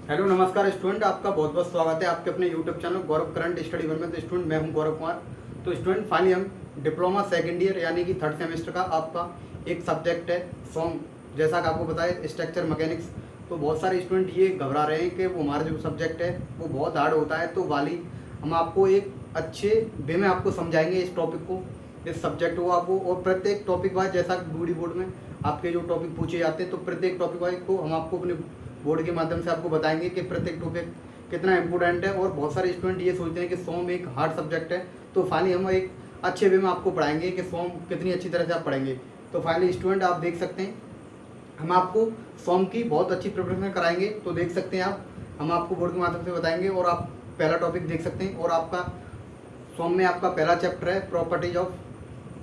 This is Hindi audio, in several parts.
हेलो नमस्कार स्टूडेंट, आपका बहुत बहुत स्वागत है आपके अपने यूट्यूब चैनल गौरव करंट स्टडी वन में। तो स्टूडेंट मैं हूं गौरव कुमार। तो स्टूडेंट फाइनली हम डिप्लोमा सेकेंड ईयर यानी कि थर्ड सेमेस्टर का आपका एक सब्जेक्ट है फॉर्म, जैसा कि आपको बताया स्ट्रक्चर मैकेनिक्स। तो बहुत सारे स्टूडेंट ये घबरा रहे हैं कि वो हमारा जो सब्जेक्ट है वो बहुत हार्ड होता है। तो वाली हम आपको एक अच्छे वे में आपको समझाएंगे इस टॉपिक को, इस सब्जेक्ट को आपको। और प्रत्येक टॉपिक वाइज, जैसा बूढ़ी बोर्ड में आपके जो टॉपिक पूछे जाते हैं, तो प्रत्येक टॉपिक वाइज को हम आपको अपने बोर्ड के माध्यम से आपको बताएंगे कि प्रत्येक टॉपिक कितना इंपॉर्टेंट है। और बहुत सारे स्टूडेंट ये सोचते हैं कि सॉम एक हार्ड सब्जेक्ट है। तो फाइनली हम एक अच्छे वे में आपको पढ़ाएंगे कि सॉम कितनी अच्छी तरह से आप पढ़ेंगे। तो फाइनली स्टूडेंट आप देख सकते हैं हम आपको सॉम की बहुत अच्छी प्रिपरेशन कराएंगे। तो देख सकते हैं आप, हम आपको बोर्ड के माध्यम से बताएंगे। और आप पहला टॉपिक देख सकते हैं, और आपका सॉम में आपका पहला चैप्टर है प्रॉपर्टीज ऑफ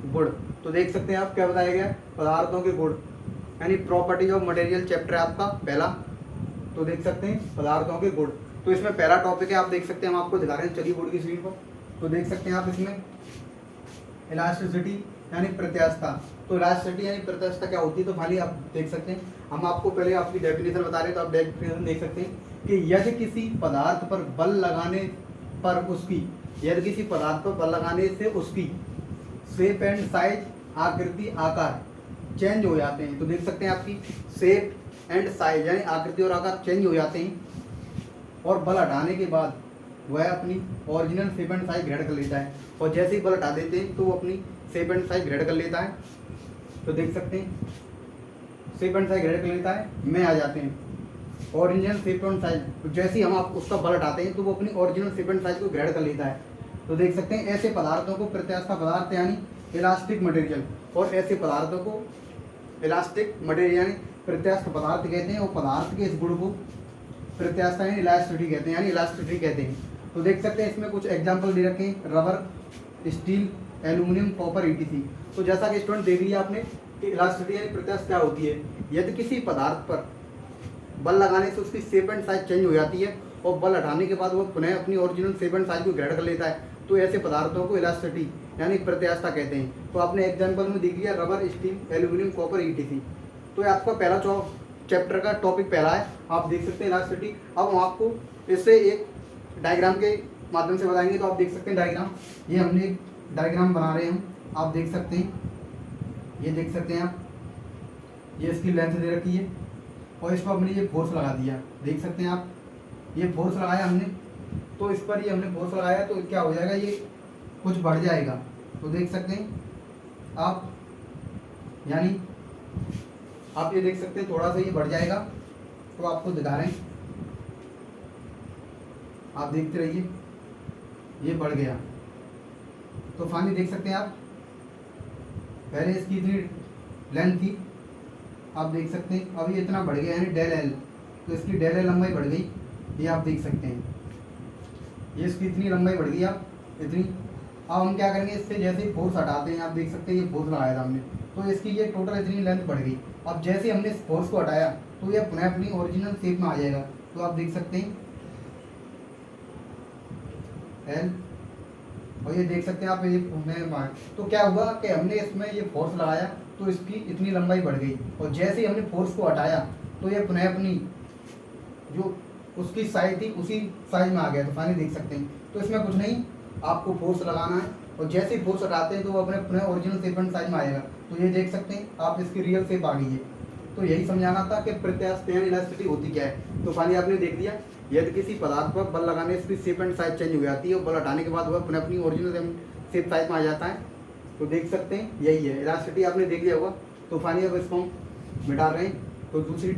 गुड। तो देख सकते हैं आप क्या बताया गया है, पदार्थों के गुण यानी प्रॉपर्टीज ऑफ मटेरियल चैप्टर है आपका पहला। तो देख सकते हैं पदार्थों के गुण। तो इसमें पहला टॉपिक है, आप देख सकते हैं हम आपको दिखा रहे हैं, चलिए बोर्ड की स्क्रीन पर। तो देख सकते हैं आप इसमें इलास्टिसिटी यानी प्रत्यास्थता। तो इलास्टिसिटी यानी प्रत्यास्थता क्या होती है, तो खाली आप देख सकते हैं हम आपको पहले आपकी डेफिनेशन बता रहे हैं। तो आप डेफिनेशन देख सकते हैं कि यदि किसी पदार्थ पर बल लगाने पर उसकी, यदि किसी पदार्थ पर बल लगाने से उसकी शेप एंड साइज, आकृति आकार चेंज हो जाते हैं। तो देख सकते हैं आपकी शेप एंड साइज यानी आकृति और आकार चेंज हो जाते हैं, और बल हटाने के बाद वह अपनी original shape and size grade कर लेता है। और जैसे ही बल हटा देते हैं तो वो अपनी शेप एंड साइज ग्रेड कर लेता है। तो देख सकते हैं शेप एंड साइज ग्रेड कर लेता है, में आ जाते हैं ओरिजिनल शेप एंड साइज। तो जैसे ही हम आप उसका बल हटाते हैं तो वो अपनी ओरिजिनल शेप एंड साइज को ग्रेड कर लेता है। तो देख सकते हैं ऐसे पदार्थों को प्रत्यास्था पदार्थ यानी इलास्टिक मटेरियल, और ऐसे पदार्थों को इलास्टिक मटेरियल यानी प्रत्यास्थ पदार्थ कहते हैं। और पदार्थ के इस गुण को प्रत्यास्था यानी इलास्टिसिटी कहते हैं, यानी इलास्टिसिटी कहते हैं। तो देख सकते हैं इसमें कुछ एग्जांपल दे रखे हैं, rubber, steel, aluminium, copper, etc. तो जैसा कि स्टूडेंट देख लिया आपने कि इलास्टिसिटी यानी प्रत्यास्थ क्या होती है, यदि किसी पदार्थ पर बल लगाने से उसकी शेप एंड साइज चेंज हो जाती है, और बल हटाने के बाद वो पुनः अपनी ओरिजिनल शेप एंड साइज को ग्रेड कर लेता है, तो ऐसे पदार्थों को इलास्टिसिटी यानी प्रत्यास्था कहते हैं। तो आपने एग्जांपल में देख लिया rubber, steel, aluminium, copper, etc. तो ये आपका पहला चैप्टर का टॉपिक पहला है, आप देख सकते हैं इलास्टिसिटी। अब हम आपको इससे एक डायग्राम के माध्यम से बताएंगे। तो आप देख सकते हैं डायग्राम, ये हमने एक डायग्राम बना रहे हैं हम, आप देख सकते हैं, ये देख सकते हैं आप, ये इसकी लेंथ दे रखी है, और इस पर हमने ये फोर्स लगा दिया। देख सकते हैं आप, ये फोर्स लगाया हमने, तो इस पर ये हमने फोर्स लगाया तो क्या हो जाएगा, ये कुछ बढ़ जाएगा। तो देख सकते हैं आप, यानी आप ये देख सकते हैं थोड़ा सा ये बढ़ जाएगा। तो आपको दिखा रहे हैं, आप देखते रहिए, ये बढ़ गया। तो फाइनली देख सकते हैं आप, पहले इसकी इतनी लेंथ थी, आप देख सकते हैं अब ये इतना बढ़ गया यानी डेल एल। तो इसकी डेल एल लंबाई बढ़ गई, ये आप देख सकते हैं, ये इसकी इतनी लंबाई बढ़ गई आप इतनी। अब हम क्या करेंगे, इससे जैसे ही फोर्स हटाते हैं, आप देख सकते हैं ये फोर्स लगाया था हमने, तो इसकी ये टोटल इतनी लेंथ बढ़ गई। अब जैसे हमने इस फोर्स को हटाया तो ये पुनः अपनी ओरिजिनल शेप में आ जाएगा। तो आप देख सकते हैं एल, और ये देख सकते हैं आप, ये तो क्या हुआ कि हमने इसमें ये फोर्स लगाया तो इसकी इतनी लंबाई बढ़ गई, और जैसे ही हमने फोर्स को हटाया तो ये पुनः अपनी जो उसकी साइज थी उसी साइज में आ गया। तो फाइनली देख सकते हैं, तो इसमें कुछ नहीं, आपको फोर्स लगाना है, और जैसे ही फोर्स हटाते हैं तो वो अपने पुनः ओरिजिनल शेप एंड साइज में आएगा। तो ये देख सकते हैं आप, इसकी रियल शेप आ गई है। तो यही समझाना था कि प्रत्यास्थ यानी इलास्टिसिटी होती क्या है। तो फाइनली आपने देख लिया, यदि किसी पदार्थ पर बल लगाने से उसकी शेप एंड साइज चेंज हो जाती है, और बल हटाने के बाद वह पुनः अपनी ओरिजिनल शेप साइज में आ जाता है। तो देख सकते हैं यही है इलास्टिसिटी, आपने देख लिया होगा। तो फाइनली अब इसको हम मिटा रहे हैं। तो दूसरी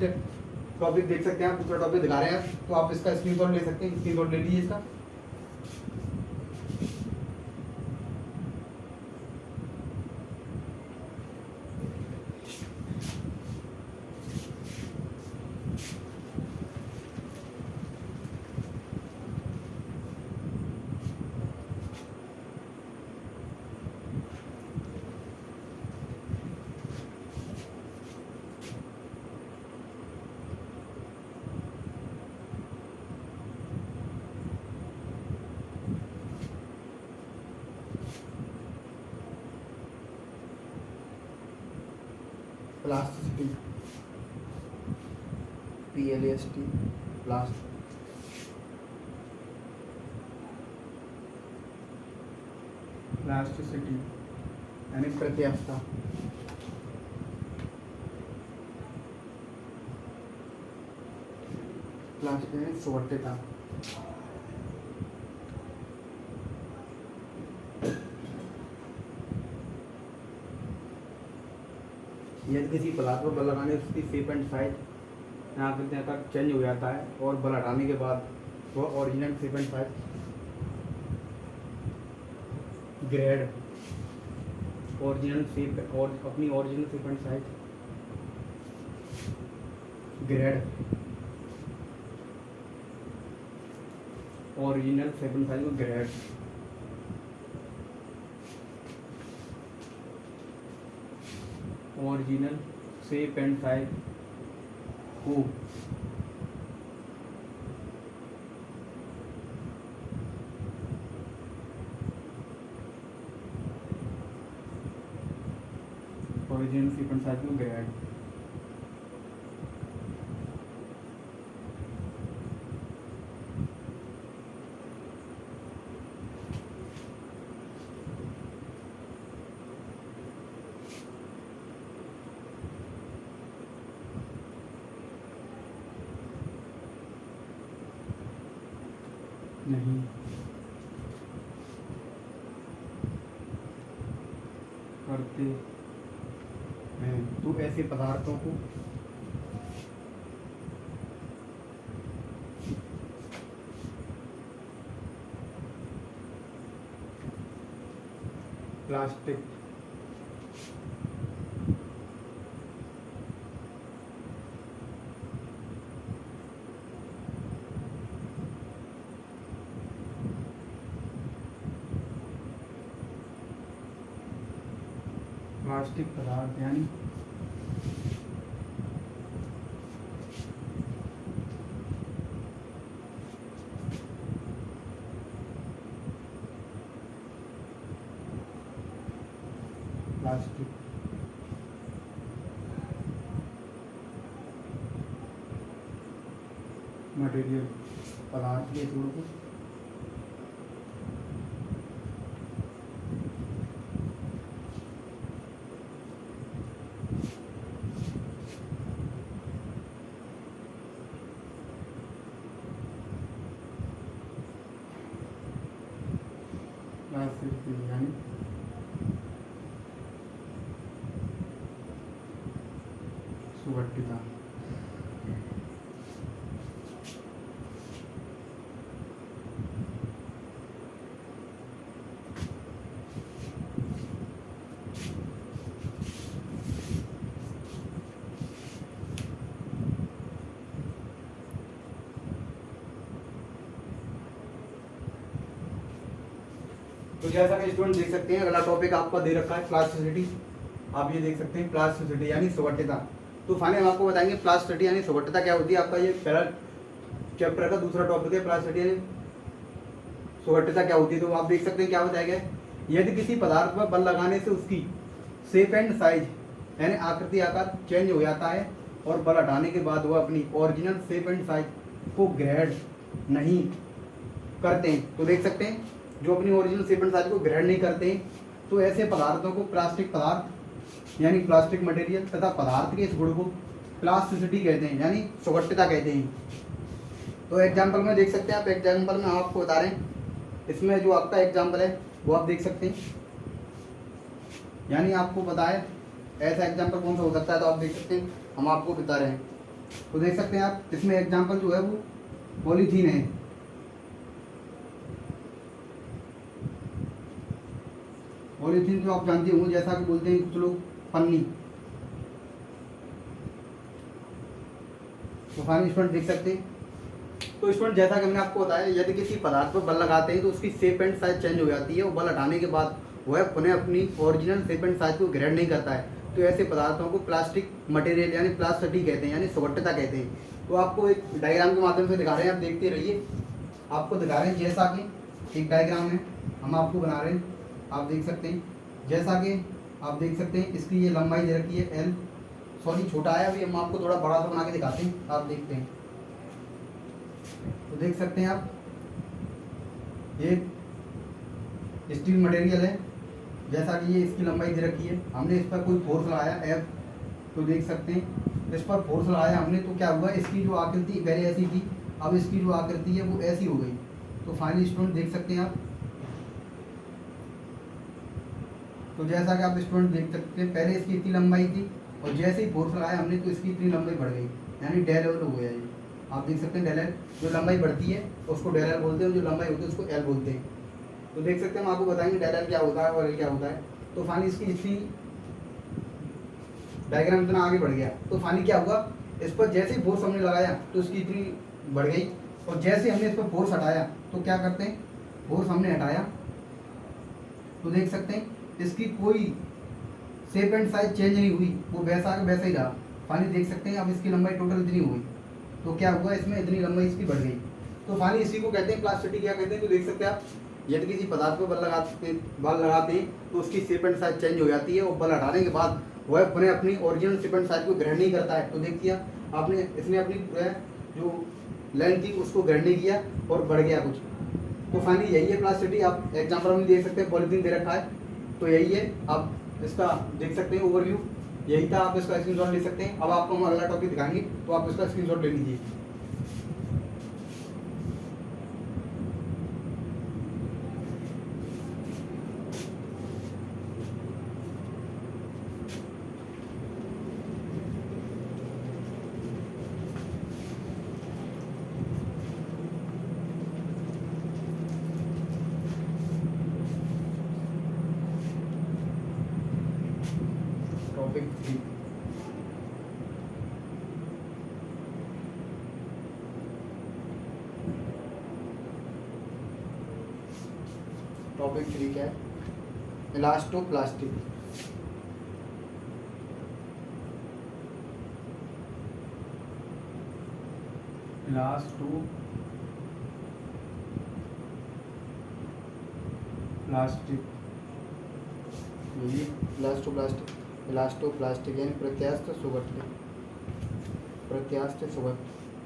टॉपिक देख सकते हैं आप, दूसरा टॉपिक दिखा रहे हैं, तो आप इसका स्क्रीनशॉट ले सकते हैं, स्क्रीनशॉट ले लीजिए इसका। प्लास्टिसिटी, PLAST, प्लास्ट प्लास्टिसिटी यानी प्रत्यास्थता। प्लास्टिक यानी सुवट्टता। यदि किसी पदार्थ पर बल लगाने से उसकी शेप एंड साइज यहाँ आकृति आकार चेंज हो जाता है और बल हटाने के बाद वह original shape and size grade original shape और अपनी original shape and size grade original shape and size को grade original shape and size को ओरिजिनल शेप एंड साइज को ग्रेड नहीं करते हैं। तो ऐसे पदार्थों को प्लास्टिक प्लास्टिक पदार्थ यानी प्लास्टिक मटेरियल पदार्थ के गुण को यानी सुवट्टता। तो जैसा कि स्टूडेंट देख सकते हैं अगला टॉपिक आपका दे रखा है प्लास्टिसिटी। आप ये देख सकते हैं प्लास्टिसिटी यानी सुवट्टता। तो फाइनली हम आपको बताएंगे प्लास्टिसिटी यानी सुवट्टता क्या होती है। आपका ये पहला चैप्टर का दूसरा टॉपिक है प्लास्टिसिटी यानी सुवट्टता क्या होती है। तो आप देख सकते हैं क्या बताया गया है, यदि किसी पदार्थ पर बल लगाने से उसकी शेप एंड साइज यानी आकृति आकार चेंज हो जाता है और बल हटाने के बाद वह अपनी ओरिजिनल शेप एंड साइज को ग्रहण नहीं करते हैं। तो देख सकते हैं जो अपनी ओरिजिनल शेप एंड साइज को ग्रहण नहीं करते हैं तो ऐसे पदार्थों को प्लास्टिक पदार्थ यानी प्लास्टिक मटेरियल तथा पदार्थ के इस गुण को प्लास्टिसिटी कहते हैं यानी सुवट्टता कहते हैं। तो एग्जाम्पल में देख सकते हैं आप, एग्जाम्पल में हम आपको बता रहे हैं, इसमें जो आपका एग्जाम्पल है वो आप देख सकते हैं। यानी आपको पता है ऐसा एग्जाम्पल कौन सा हो सकता है, तो आप देख सकते हैं हम आपको बता रहे हैं। तो देख सकते हैं आप इसमें एग्जाम्पल जो है वो पॉलीथीन है। पॉलीथीन जो आप जानते होंगे, जैसा कि बोलते हैं कुछ लोग पन्नी। तो फाइनल स्टूडेंट देख सकते हैं। तो स्टूडेंट जैसा कि मैंने आपको बताया, यदि किसी पदार्थ पर बल लगाते हैं तो उसकी शेप एंड साइज चेंज हो जाती है और बल हटाने के बाद वह पुनः अपनी ओरिजिनल शेप एंड साइज को ग्रहण नहीं करता है। तो ऐसे पदार्थों को प्लास्टिक मटेरियल यानी प्लास्टिसिटी कहते हैं यानी सुवट्टता कहते हैं। तो आपको एक डायग्राम के माध्यम से दिखा रहे हैं, आप देखते रहिए। आपको दिखा रहे हैं जैसा कि एक डायग्राम है हम आपको बना रहे हैं, आप देख सकते हैं। जैसा कि आप देख सकते हैं इसकी ये लंबाई दे रखी है एल, सॉरी छोटा है, अभी हम आपको थोड़ा बड़ा सा बना के दिखाते हैं, आप देखते हैं। तो देख सकते हैं आप ये स्टील मटेरियल है जैसा कि ये इसकी लंबाई दे रखी है, हमने इस पर कोई फोर्स लगाया एफ, तो देख सकते हैं इस पर फोर्स लगाया हमने, तो क्या हुआ, इसकी जो आकृति पहले ऐसी थी, अब इसकी जो आकृति है वो ऐसी हो गई। तो फाइनली स्टूडेंट देख सकते हैं आप, तो जैसा कि आप स्टूडेंट देख सकते हैं पहले इसकी इतनी लंबाई थी और जैसे ही फोर्स लगाया हमने तो इसकी इतनी लंबाई बढ़ गई, यानी डेल एल हो गया ये। आप देख सकते हैं डेल एल, जो लंबाई बढ़ती है उसको डेल एल बोलते हैं, जो लंबाई होती है उसको एल बोलते हैं। तो देख सकते हैं हम आपको बताएंगे डेल एल क्या होता है और एल क्या होता है। तो फाइनली इसकी इतनी डायग्राम इतना आगे बढ़ गया, तो फाइनली क्या हुआ, इस पर जैसे ही फोर्स हमने लगाया तो इसकी इतनी बढ़ गई, और जैसे हमने इस पर फोर्स हटाया तो क्या करते हैं, फोर्स हमने हटाया तो देख सकते हैं इसकी कोई शेप एंड साइज चेंज नहीं हुई, वो वैसा का वैसा ही रहा। फाइनली देख सकते हैं अब इसकी लंबाई टोटल इतनी हुई, तो क्या हुआ, इसमें इतनी लंबाई इसकी बढ़ गई। तो फाइनली इसी को कहते हैं प्लास्टिसिटी, क्या कहते हैं, तो देख सकते हैं आप, यदि किसी पदार्थ पर बल लगाते हैं तो उसकी शेप एंड साइज चेंज हो जाती है, और बल हटाने के बाद वह अपने अपनी ओरिजिनल शेप एंड साइज को ग्रहण नहीं करता है। तो देखिए आपने, इसने अपनी जो लेंथ थी उसको ग्रहण नहीं किया और बढ़ गया कुछ। तो फाइनली यही है प्लास्टिसिटी। आप एग्जाम्पल में देख सकते हैं, पॉलीथीन दे रखा है, तो यही है, आप इसका देख सकते हैं ओवरव्यू, यही था, आप इसका स्क्रीनशॉट ले सकते हैं। अब आपको हम अगला टॉपिक दिखाएंगे, तो आप इसका स्क्रीनशॉट ले लीजिए। टॉपिक 3, टॉपिक 3 क्या है, इलास्टोप्लास्टिक। इलास्टोप्लास्टिक यानी प्रत्यास्थ सुगठित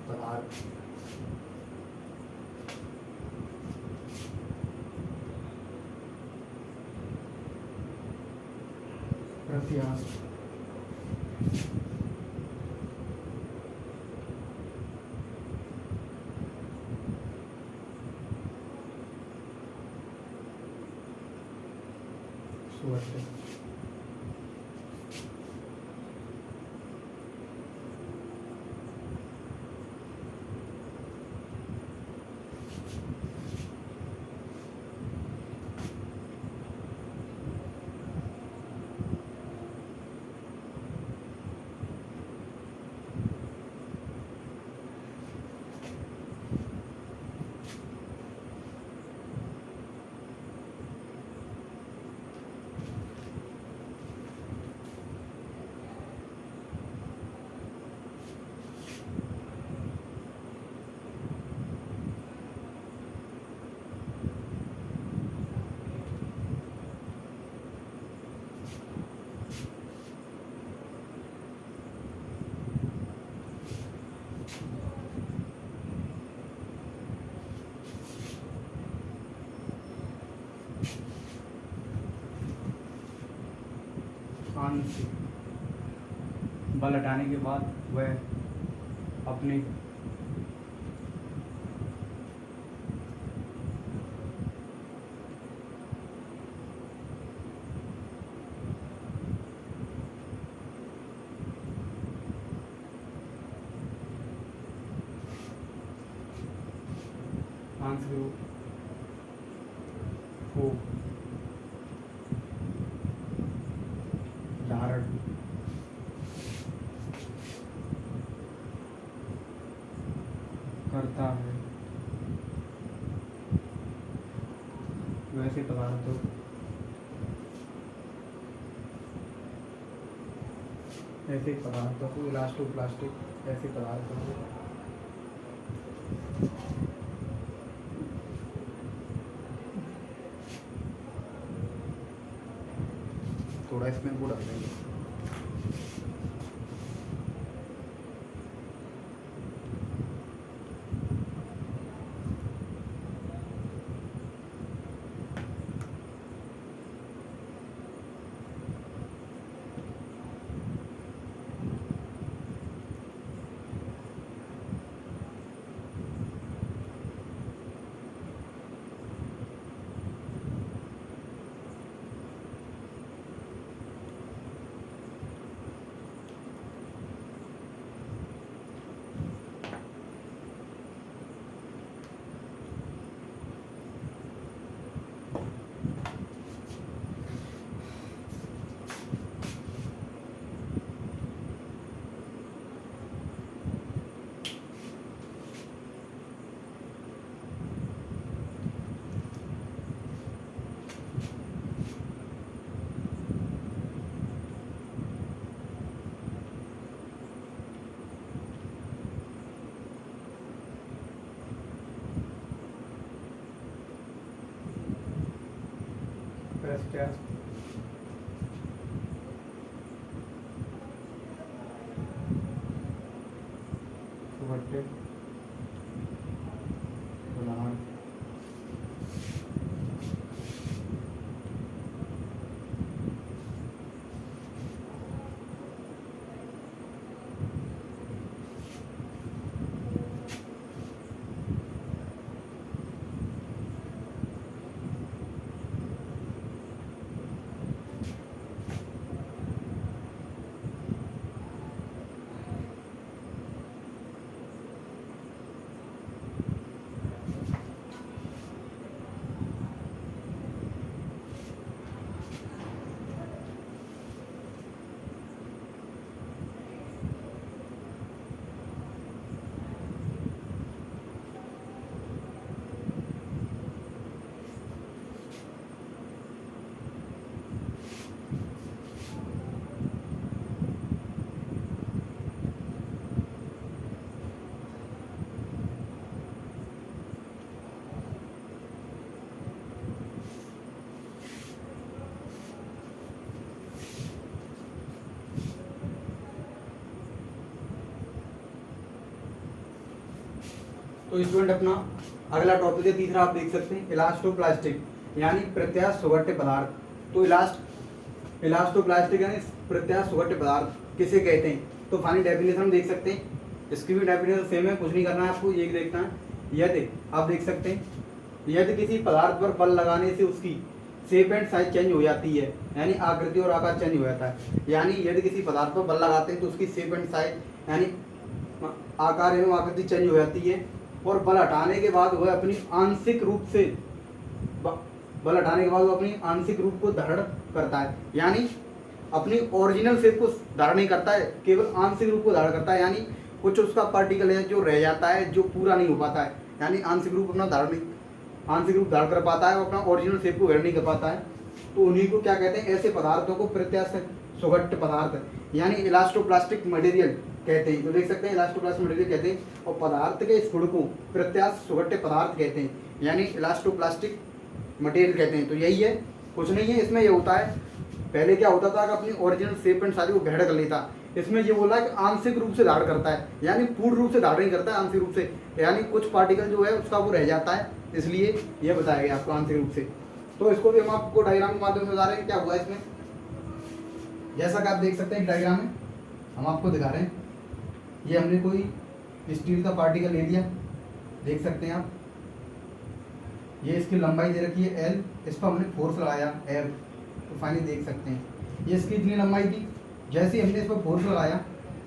पदार्थ। प्रत्यास्थ सुगठित। आंशिक बल हटाने के बाद वह अपने आंशिक रूप को धारण करता है, वैसे पदार्थों को इलास्टोप्लास्टिक ऐसे पदार्थों को थोड़ा इसमें वो डाल देंगे। प्रत्याश सुगट्टे पदार्थ तो स्टूडेंट अपना अगला टॉपिक है तीसरा, आप देख सकते हैं इलास्टोप्लास्टिक यानी प्रत्यास्थ सुगट्टे पदार्थ। तो इलास्टोप्लास्टिक यानी प्रत्यास्थ सुगट्टे पदार्थ किसे कहते हैं, तो फाइनल डेफिनेशन देख सकते हैं, इसकी भी डेफिनेशन सेम है, कुछ नहीं करना है आपको, ये देखना है। यदि आप देख सकते हैं यदि किसी पदार्थ पर बल लगाने से उसकी शेप एंड साइज चेंज हो जाती है, यानी आकृति और आकार चेंज हो जाता है, यानी यदि किसी पदार्थ पर बल लगाते हैं तो उसकी शेप एंड साइज यानी आकार एवं आकृति चेंज हो जाती है, और बल हटाने के बाद वह अपनी आंशिक रूप से बल हटाने के बाद वो अपनी आंशिक रूप को धारण करता है, यानी अपनी ओरिजिनल शेप को धारण नहीं करता है, केवल आंशिक रूप को धारण करता है, यानी कुछ उसका पार्टिकल है जो रह जाता है, जो पूरा नहीं हो पाता है, यानी आंशिक रूप धारण कर पाता है और अपना ओरिजिनल शेप को ग्रहण नहीं कर पाता है। तो उन्हीं को क्या कहते हैं, ऐसे पदार्थों को प्रत्यास्थ सुगट्टे पदार्थ यानी इलास्टोप्लास्टिक मटेरियल कहते हैं। तो देख सकते हैं इलास्टोप्लास्टिक मटेरियल कहते हैं, और पदार्थ के इस गुण को प्रत्यास्थ सुगट्टे पदार्थ कहते हैं, यानी इलास्टोप्लास्टिक मटेरियल कहते हैं। तो यही है, कुछ नहीं है। इसमें ये होता है, पहले क्या होता था कि अपनी ओरिजिनल शेप एंड साइज को ग्रहण कर लेता, इसमें ये बोला कि आंशिक रूप से धारण करता है, यानी पूर्ण रूप से धारण नहीं करता है, आंशिक रूप से, यानी कुछ पार्टिकल जो है उसका वो रह जाता है, इसलिए यह बताया गया आपको आंशिक रूप से। तो इसको भी हम आपको डायग्राम के माध्यम से बता रहे हैं क्या हुआ इसमें। जैसा कि आप देख सकते हैं डायग्राम में हम आपको दिखा रहे हैं, ये हमने कोई स्टील का पार्टिकल ले लिया, देख सकते हैं आप, ये इसकी लंबाई दे रखी है L, इस पर हमने फोर्स लगाया F, तो फाइनली देख सकते हैं ये इसकी इतनी लंबाई थी, जैसे ही हमने इस पर फोर्स लगाया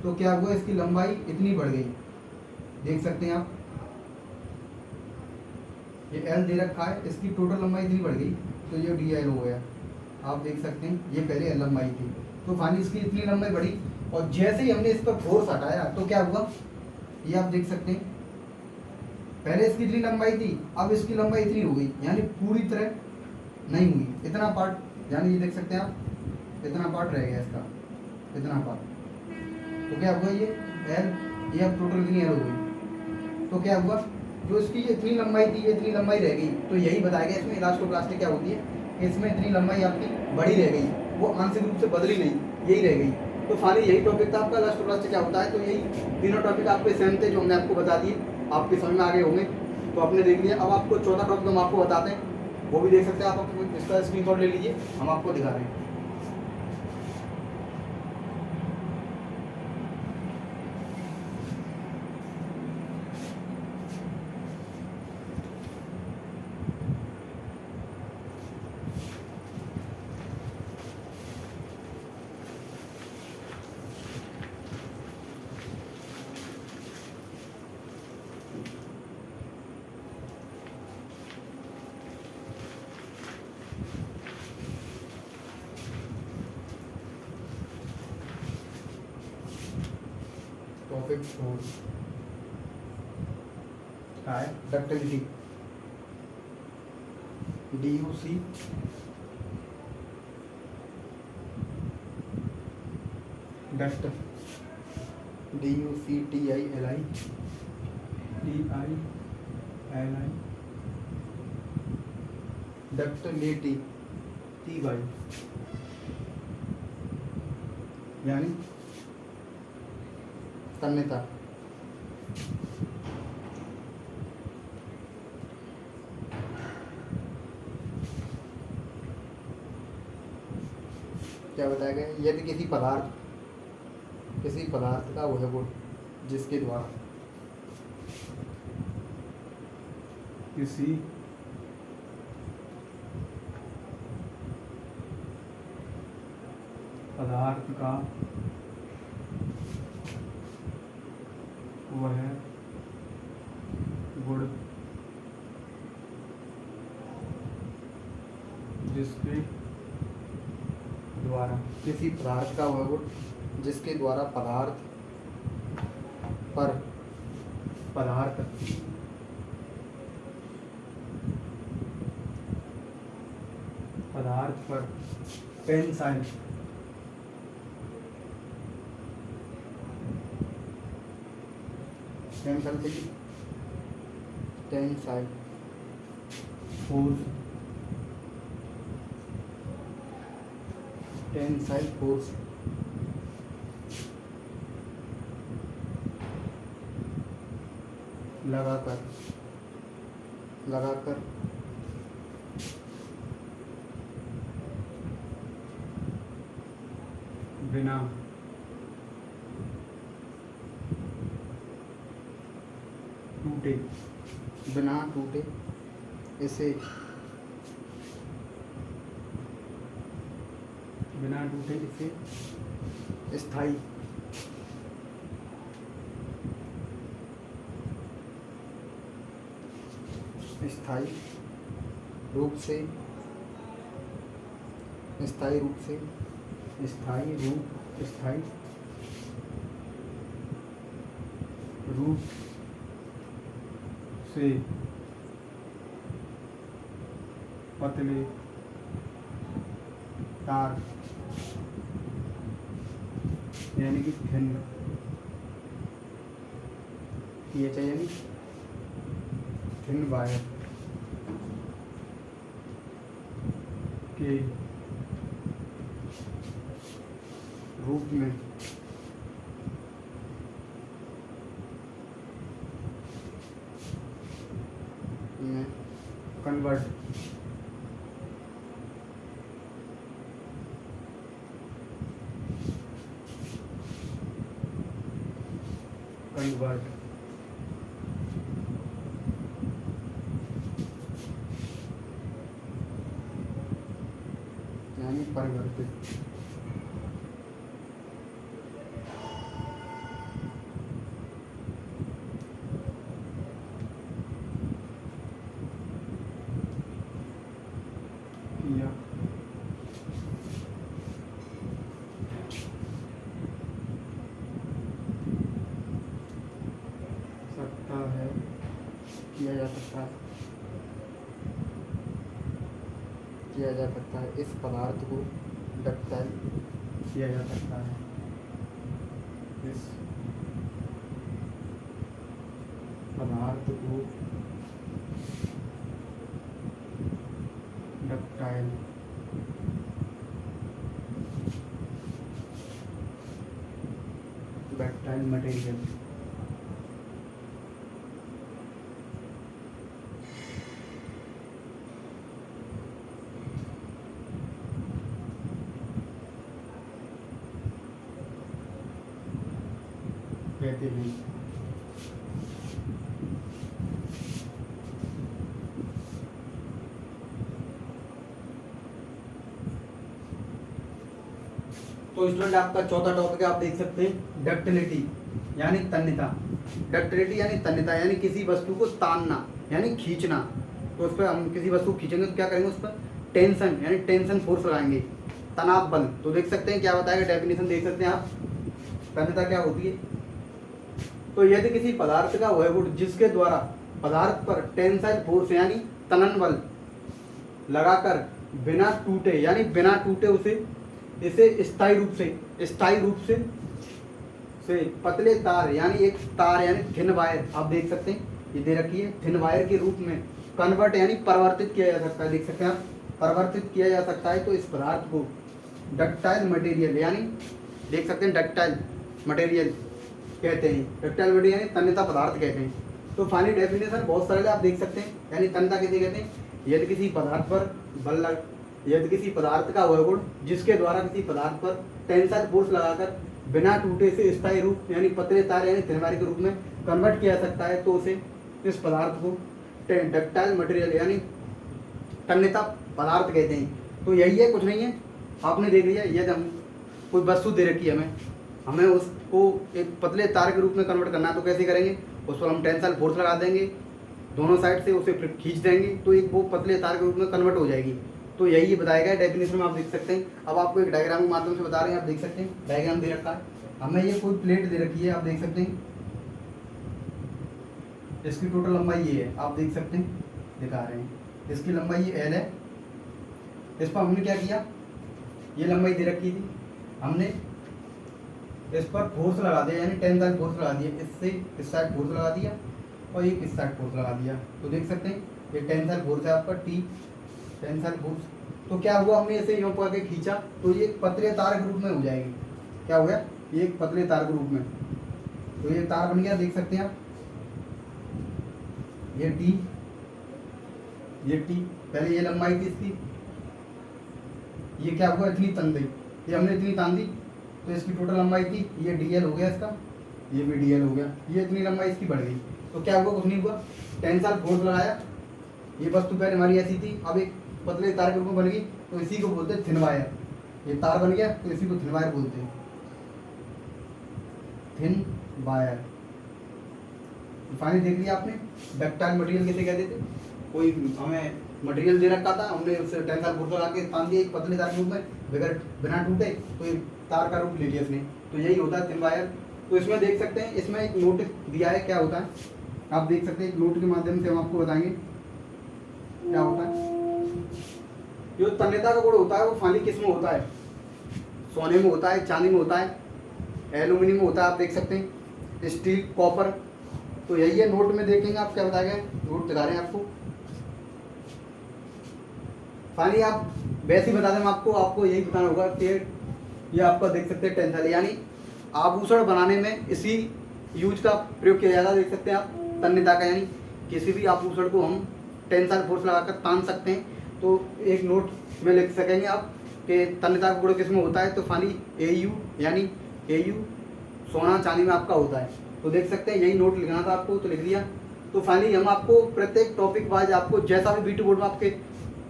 तो क्या हुआ, इसकी लंबाई इतनी बढ़ गई, देख सकते हैं आप, ये L दे रखा है, इसकी टोटल लंबाई इतनी बढ़ गई तो ये DL हो गया, आप देख सकते हैं, ये पहले L लंबाई थी, तो फाइनली इसकी इतनी लंबाई बढ़ी, और जैसे ही हमने इस पर फोर्स हटाया तो क्या हुआ, ये आप देख सकते हैं, पहले इसकी इतनी लंबाई थी, अब इसकी लंबाई इतनी हो गई, यानी पूरी तरह नहीं हुई, इतना पार्ट, यानी ये देख सकते हैं आप, इतना पार्ट रह गया इसका, इतना पार्ट, तो क्या हुआ ये L, ये अब टोटल इतनी L हो गई, तो क्या हुआ, जो इसकी इतनी लंबाई थी, ये इतनी लंबाई रह गई, तो यही बताया गया इसमें इलास्टोप्लास्टिक क्या होती है, इसमें इतनी लंबाई आपकी बड़ी रह गई, वो आंशिक रूप से बदली नहीं, यही रह गई। तो फाइनली यही टॉपिक था आपका, इलास्टोप्लास्टिक क्या होता है। तो यही तीनों टॉपिक आपके सेम थे जो हमने आपको बता दिए, आपके समझ में आ गए होंगे, तो आपने देख लिया। अब आपको चौथा टॉपिक हम आपको बताते हैं, वो भी देख सकते हैं आप, इसका स्क्रीनशॉट ले लीजिए, हम आपको दिखा रहे हैं। टॉपिक 4 क्या है, ductility, DUC duct, DUCTILI ductility, T वायु यानी तन्यता। क्या बताया गया, यदि किसी पदार्थ का वह गुण जिसके द्वारा किसी पदार्थ का वह गुण जिसके द्वारा किसी पदार्थ का वह गुण जिसके द्वारा पदार्थ पर टेंसाइल फोर्स लगाकर बिना टूटे इसे स्थायी रूप से पतले तार यानी कि थिन यानी थिन वायर के रूप में कन्वर्ट यानी परिवर्तित किया जा सकता है इस पदार्थ को डक्टाइल किया जा सकता है इस पदार्थ को डक्टाइल मटेरियल कहते हैं। तो स्टूडेंट आपका चौथा टॉपिक है, आप देख सकते हैं डक्टिलिटी यानी तन्यता। डक्टिलिटी यानी तन्यता यानी किसी वस्तु को तानना यानी खींचना। तो उस पर हम किसी वस्तु को खींचेंगे तो क्या करेंगे, उस पर टेंशन यानी टेंशन फोर्स लगाएंगे, तनाव बल। तो देख सकते हैं क्या बताएगा, डेफिनेशन देख सकते हैं आप, तन्यता क्या होती है। तो यदि किसी पदार्थ का वह गुण जिसके द्वारा पदार्थ पर टेंसाइल फोर्स यानी तनन बल लगाकर बिना टूटे यानी बिना टूटे इसे स्थायी रूप से पतले तार यानी एक तार यानी थिन वायर, आप देख सकते हैं ये दे रखी है, थिन वायर के रूप में कन्वर्ट यानी परिवर्तित किया जा सकता है। देख सकते हैं आप, परिवर्तित किया जा सकता है। तो इस पदार्थ को डक्टाइल मटेरियल यानी देख सकते हैं डक्टाइल मटेरियल कहते हैं। डक्टाइल मटेरियल यानी तन्यता पदार्थ कहते हैं। तो फाइनल डेफिनेशन बहुत सरल है, आप देख सकते हैं। यानी तन्यता किसे कहते हैं? यदि किसी पदार्थ पर बल लग यदि किसी पदार्थ का वह गुण जिसके द्वारा किसी पदार्थ पर टेंसाइल फोर्स लगाकर बिना टूटे से स्थायी रूप यानी पतले तार यानी थिन वायर के रूप में कन्वर्ट किया जा सकता है, तो उसे इस पदार्थ को डक्टाइल मटेरियल यानी तन्यता पदार्थ कहते हैं। तो यही है, कुछ नहीं है। आपने देख लिया, यदि हम कोई वस्तु दे रखी है हमें उसको एक पतले तार के रूप में कन्वर्ट करना है, तो कैसे करेंगे? उस पर हम टेंसाइल फोर्स लगा देंगे, दोनों साइड से उसे फिर खींच देंगे, तो एक वो पतले तार के रूप में कन्वर्ट हो जाएगी। तो यही बताया गया डेफिनेशन में, आप देख सकते हैं। अब आपको एक डायग्राम के माध्यम से बता रहे हैं, आप देख सकते हैं। डायग्राम दे रखा है हमें, ये कोई प्लेट दे रखी है, आप देख सकते हैं। इसकी टोटल लंबाई ये है, आप देख सकते हैं, दिखा रहे हैं। इसकी लंबाई ये L है। इस पर हमने क्या किया, ये लंबाई दे रखी थी, हमने इस पर फोर्स लगा दिया यानी टेंसाइल फोर्स लगा दिया। इससे इस साइड फोर्स लगा दिया और एक इस साइड फोर्स लगा दिया। तो देख सकते हैं ये टेंसाइल फोर्स है आपका T, टेंसाइल फोर्स। तो क्या हुआ, हमने इसे यूं करके खींचा तो ये पतले तार के रूप में हो जाएगी। क्या हो गया, ये एक पतले तार के रूप में। तो ये तार बन गया, देख सकते हैं आप। ये T, पहले ये लंबाई थी इसकी, ये क्या हुआ, इतनी तन दी, ये हमने इतनी तान दी, तो इसकी टोटल लंबाई थी, ये DL हो गया इसका, ये भी DL हो गया, ये इतनी लंबाई इसकी बढ़ गई। तो क्या हुआ, कुछ नहीं हुआ, टेंसाइल फोर्स लगाया। ये वस्तु पहले हमारी ऐसी थी, अब एक पतले तार के रूप में बन गई, तो इसी को बोलते हैं थिन वायर। ये तार बन गया तो इसी को थिन वायर बोलते हैं, थिन वायर। फाइनली देख लिया आपने, डक्टाइल मटेरियल किसे कहते थे? कोई हमें मटेरियल दे रखा था, हमने उससे टेंसाइल फोर्स लगा के तान दिया एक पतले तार के रूप में, बगैर बिना टूटे, तो एक तार का रूप ले लिया इसने। तो यही होता है थिन वायर। तो इसमें देख सकते हैं, इसमें एक नोट दिया है, क्या होता है आप देख सकते हैं। एक नोट के माध्यम से हम आपको बताएंगे क्या होता है। जो तन्यता का गुण होता है वो फाइनली किस में होता है? सोने में होता है, चांदी में होता है, एल्यूमिनियम में होता है, आप देख सकते हैं, स्टील, कॉपर। तो यही है, नोट में देखेंगे आप क्या बताया गया, नोट दिखा रहे हैं आपको। फाइनली आप वैसे ही बता दें आपको यही बताना होगा कि ये आपका देख सकते हैं टेंसाइल यानी आभूषण बनाने में इसी यूज का प्रयोग किया जाता है। देख सकते हैं आप, तन्यता का यानी किसी भी आभूषण को हम टेंसाइल फोर्स लगाकर तान सकते हैं। तो एक नोट में लिख सकेंगे आप कि तन्यता का गुण किस में होता है। तो फाइनली AU यानी AU सोना चांदी में आपका होता है। तो देख सकते हैं, यही नोट लिखना था आपको, तो लिख लिया। तो फाइनली हम आपको प्रत्येक टॉपिक वाइज आपको जैसा भी बीटी बोर्ड में आपके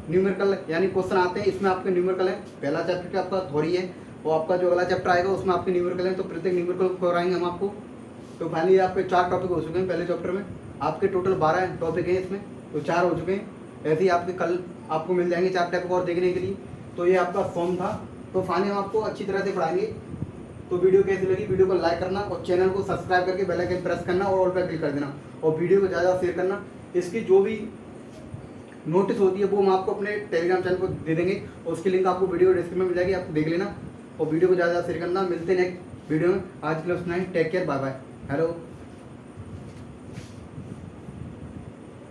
न्यूमेरिकल यानी क्वेश्चन आते हैं, इसमें आपके न्यूमेरिकल है। पहला चैप्टर आपका थ्योरी है और आपका जो अगला चैप्टर आएगा उसमें आपके न्यूमेरिकल है। तो प्रत्येक न्यूमेरिकल को कराएंगे हम आपको। तो फाइनली आपके 4 टॉपिक हो चुके हैं पहले चैप्टर में, आपके टोटल 12 टॉपिक हैं इसमें, तो 4 हो चुके हैं। ऐसे ही आपके कल आपको मिल जाएंगे 4 टॉपिक और देखने के लिए। तो ये आपका फॉर्म था। तो फाइनली हम आपको अच्छी तरह से पढ़ाएंगे। तो वीडियो कैसी लगी, वीडियो को लाइक करना और चैनल को सब्सक्राइब करके बेल आइकन प्रेस करना और ऑल पर क्लिक कर देना, और वीडियो को ज़्यादा शेयर करना। इसकी जो भी नोटिस होती है वो हम आपको अपने टेलीग्राम चैनल को दे देंगे, और उसकी लिंक आपको वीडियो डिस्क्रिप्शन में मिल जाएगी, आप देख लेना। और वीडियो को ज़्यादा शेयर करना। मिलते हैं नेक्स्ट वीडियो में। आज के लिए उतना ही, take care, bye bye, hello.